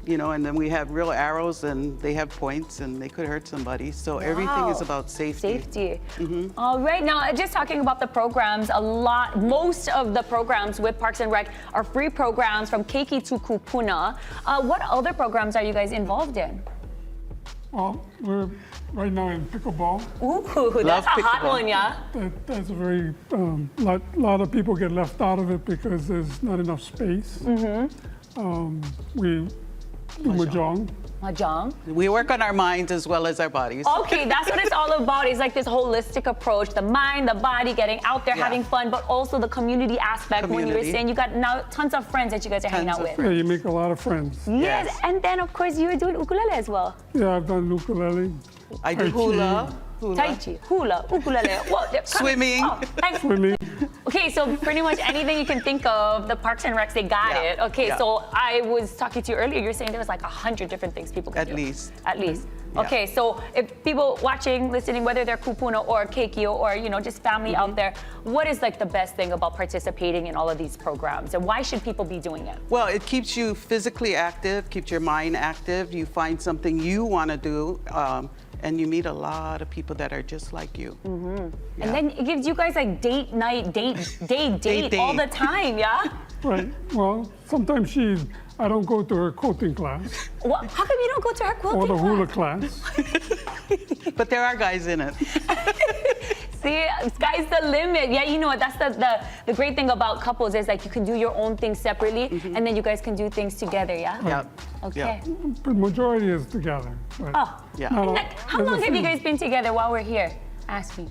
Speaker 15: you know, and then we have real arrows, and they have points, and they could hurt somebody. So everything is about safety.
Speaker 14: Safety. All right. Now, just talking about the programs, most of the programs with Parks and Rec are free programs from Keiki to Kupuna. What other programs are you guys involved in?
Speaker 16: Well, we're right now in pickleball.
Speaker 14: Ooh, that's a hot one, yeah?
Speaker 16: That's a very, lot of people get left out of it because there's not enough space. We do mahjong.
Speaker 14: Mahjong?
Speaker 15: We work on our minds as well as our bodies.
Speaker 14: Okay, that's what it's all about. It's like this holistic approach, the mind, the body, getting out there, having fun, but also the community aspect. When you were saying you got now tons of friends that you guys are hanging out with.
Speaker 16: Yeah, you make a lot of friends.
Speaker 14: Yes, and then of course you were doing ukulele as well.
Speaker 16: Yeah, I've done ukulele.
Speaker 15: I do hula.
Speaker 14: Tai chi, hula, ukulele. Well,
Speaker 15: swimming.
Speaker 16: Swimming.
Speaker 14: Okay, so pretty much anything you can think of, the Parks and Recs, they got it. Okay, so I was talking to you earlier, you're saying there was like 100 different things people can do.
Speaker 15: At least.
Speaker 14: At least. Okay, so if people watching, listening, whether they're Kupuna or Keiki or, you know, just family out there, what is like the best thing about participating in all of these programs, and why should people be doing it?
Speaker 15: Well, it keeps you physically active, keeps your mind active. You find something you want to do, and you meet a lot of people that are just like you.
Speaker 14: And then it gives you guys like date night, date all the time, yeah?
Speaker 16: Right. Well, sometimes I don't go to her quilting class.
Speaker 14: What? How come you don't go to her quilting
Speaker 16: or the hula
Speaker 14: class?
Speaker 15: But there are guys in it.
Speaker 14: See, sky's the limit. Yeah, you know what? That's the great thing about couples is like you can do your own thing separately, and then you guys can do things together. Yeah.
Speaker 15: Yep.
Speaker 14: Okay.
Speaker 16: The majority is together.
Speaker 14: Oh.
Speaker 15: Yeah.
Speaker 14: How long have you guys been together while we're here? Ask me.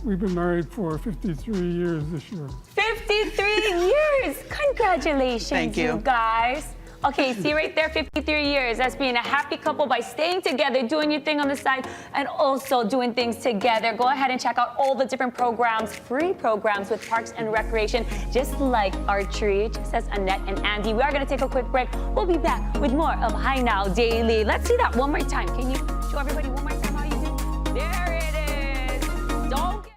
Speaker 16: We've been married for 53 years this year.
Speaker 14: 53 years! Congratulations,
Speaker 15: Thank you.
Speaker 14: guys. Okay, see right there, 53 years. That's being a happy couple by staying together, doing your thing on the side, and also doing things together. Go ahead and check out all the different programs, free programs with Parks and Recreation, just like archery, just as Annette and Andy. We are going to take a quick break. We'll be back with more of Hi Now Daily. Let's see that one more time. Can you show Show everybody one more time how you do. There it is. Don't get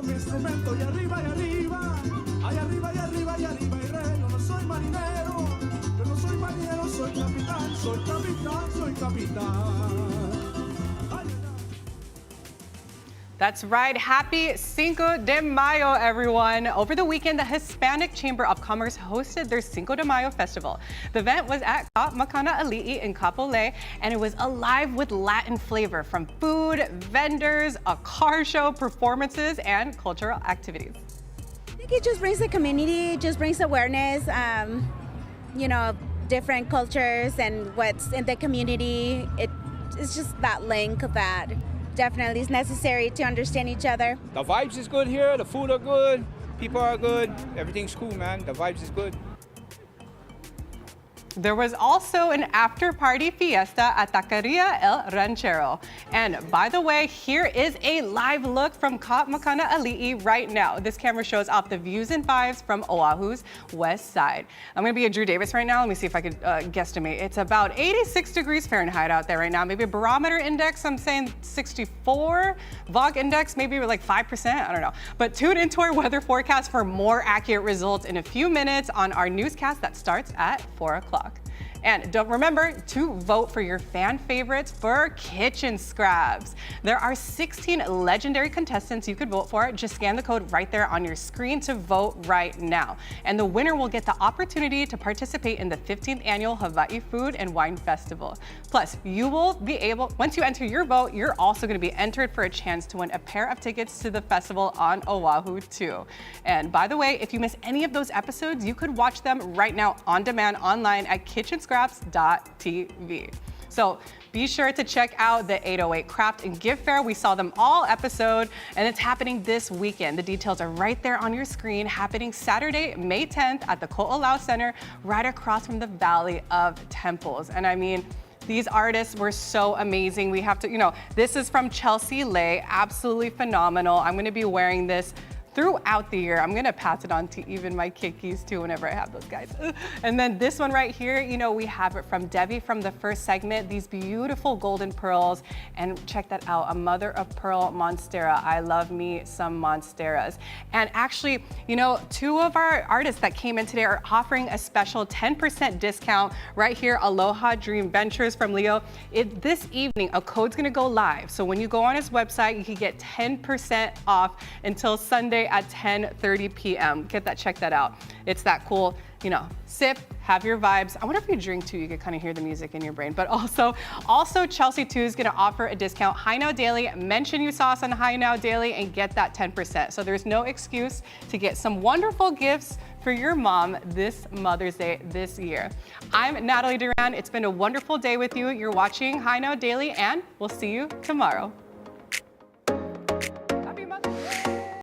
Speaker 17: instrumento y arriba y arriba, ay arriba y arriba y arriba y re. Yo no soy marinero, yo no soy marinero, soy capitán, soy capitán, soy capitán.
Speaker 3: That's right. Happy Cinco de Mayo, everyone. Over the weekend, the Hispanic Chamber of Commerce hosted their Cinco de Mayo festival. The event was at Kupuna in Kapolei, and it was alive with Latin flavor from food, vendors, a car show, performances, and cultural activities.
Speaker 18: I think it just brings the community, just brings awareness, you know, different cultures and what's in the community. It's just that link that definitely is necessary to understand each other.
Speaker 19: The vibes is good here, the food are good, people are good, everything's cool, man. The vibes is good.
Speaker 3: There was also an after-party fiesta at Taqueria El Ranchero. And by the way, here is a live look from Kupuna Ali'i right now. This camera shows off the views and vibes from Oahu's west side. I'm gonna be at Drew Davis right now. Let me see if I could guesstimate. It's about 86 degrees Fahrenheit out there right now. Maybe a barometer index, I'm saying 64. Fog index, maybe like 5%, I don't know. But tune into our weather forecast for more accurate results in a few minutes on our newscast that starts at 4 o'clock. And don't remember to vote for your fan favorites for kitchen scraps. There are 16 legendary contestants you could vote for. Just scan the code right there on your screen to vote right now. And the winner will get the opportunity to participate in the 15th annual Hawaii Food and Wine Festival. Plus, you will be able, once you enter your vote, you're also going to be entered for a chance to win a pair of tickets to the festival on Oahu too. And by the way, if you miss any of those episodes, you could watch them right now on demand online at kitchenscraps.tv. So be sure to check out the 808 Craft and Gift Fair. We saw them all episode, and it's happening this weekend. The details are right there on your screen, happening Saturday, May 10th at the Ko'olau Center, right across from the Valley of Temples. And I mean, these artists were so amazing. We have to, this is from Chelsea Lay, absolutely phenomenal. I'm gonna be wearing this throughout the year. I'm gonna pass it on to even my kikis too whenever I have those guys. And then this one right here, you know, we have it from Debbie from the first segment, these beautiful golden pearls. And check that out, a mother of pearl monstera. I love me some monsteras. And actually, you know, 2 of our artists that came in today are offering a special 10% discount right here, Aloha Dream Ventures from Leo. This evening, a code's gonna go live. So when you go on his website, you can get 10% off until Sunday at 10:30 p.m. Check that out. It's that cool, you know, sip, have your vibes. I wonder if you drink too, you could kind of hear the music in your brain. But also Chelsea too is gonna offer a discount. High Now Daily, mention you saw us on High Now Daily and get that 10%. So there's no excuse to get some wonderful gifts for your mom this Mother's Day this year. I'm Natalie Duran. It's been a wonderful day with you. You're watching High Now Daily, and we'll see you tomorrow.